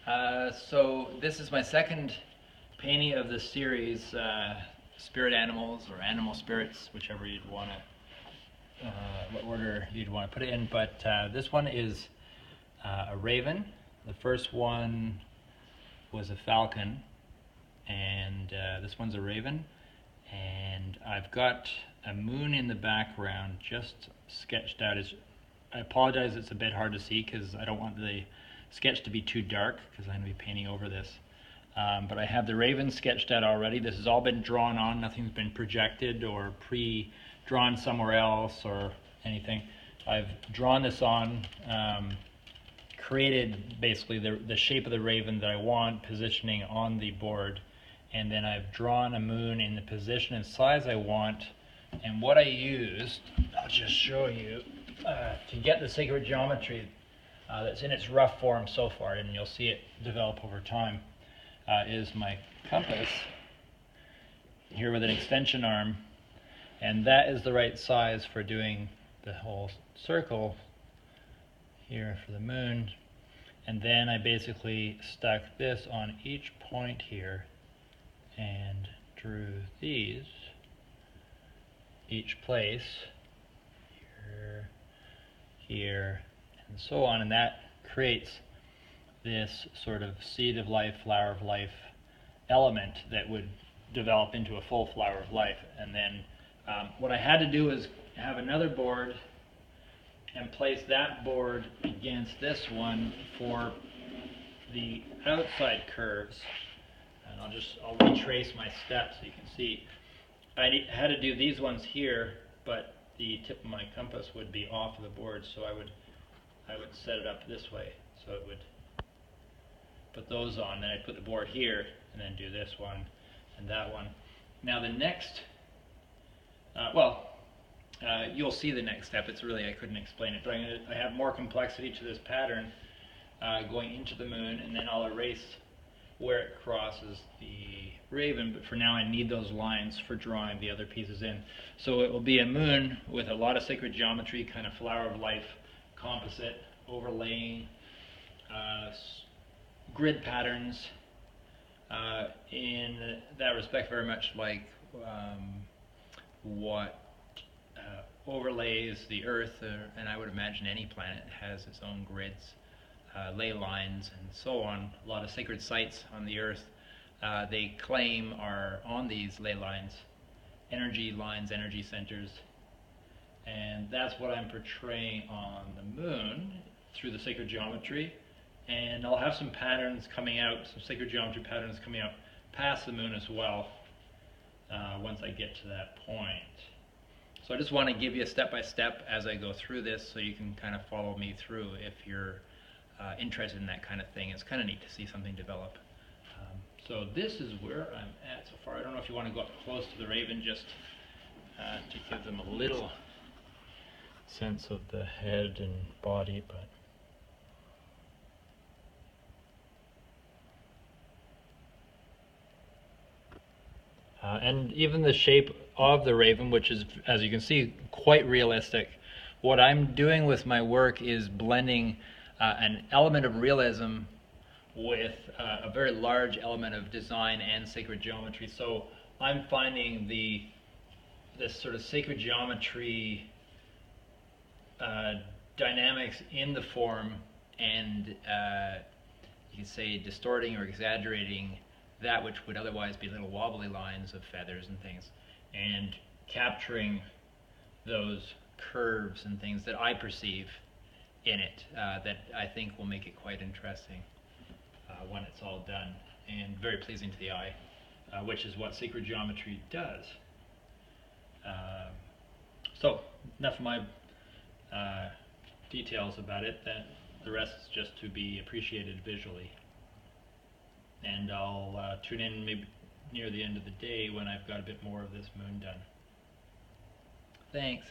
So this is my second painting of the series, Spirit Animals or Animal Spirits, whichever you'd want to, what order you'd want to put it in. But this one is a raven. The first one was a falcon, and this one's a raven. And I've got a moon in the background just sketched out. I apologize, it's a bit hard to see because I don't want the sketch to be too dark because I'm going to be painting over this. But I have the raven sketched out already. This has all been drawn on. Nothing's been projected or pre-drawn somewhere else or anything. I've drawn this on, created basically the shape of the raven that I want, positioning on the board. And then I've drawn a moon in the position and size I want. And what I used, I'll just show you, to get the sacred geometry that's in its rough form so far, and you'll see it develop over time, is my compass here with an extension arm, and that is the right size for doing the whole circle here for the moon. And then I basically stuck this on each point here and drew these each place here, here, and so on, and that creates this sort of seed of life, flower of life element that would develop into a full flower of life. And then what I had to do is have another board and place that board against this one for the outside curves. And I'll retrace my steps so you can see. I had to do these ones here, but the tip of my compass would be off of the board, so I would set it up this way, so it would put those on, then I'd put the board here, and then do this one and that one. Now the next, you'll see the next step. It's really, I couldn't explain it, but I have more complexity to this pattern going into the moon, and then I'll erase where it crosses the raven, but for now I need those lines for drawing the other pieces in. So it will be a moon with a lot of sacred geometry, kind of flower of life composite, overlaying grid patterns, in that respect very much like what overlays the Earth, and I would imagine any planet has its own grids, ley lines and so on. A lot of sacred sites on the Earth, they claim, are on these ley lines, energy centers, and that's what I'm portraying on the moon through the sacred geometry. And I'll have some patterns coming out, some sacred geometry patterns coming out past the moon as well, once I get to that point. So I just want to give you a step-by-step as I go through this so you can kind of follow me through if you're interested in that kind of thing. It's kind of neat to see something develop. So this is where I'm at so far. I don't know if you want to go up close to the raven just to give them a little sense of the head and body, but and even the shape of the raven, which is, as you can see, quite realistic. What I'm doing with my work is blending an element of realism with a very large element of design and sacred geometry. So I'm finding this sort of sacred geometry dynamics in the form, and you can say distorting or exaggerating that which would otherwise be little wobbly lines of feathers and things, and capturing those curves and things that I perceive in it, that I think will make it quite interesting when it's all done, and very pleasing to the eye, which is what sacred geometry does. So enough of my details about it. That the rest is just to be appreciated visually. And I'll tune in maybe near the end of the day when I've got a bit more of this moon done. Thanks.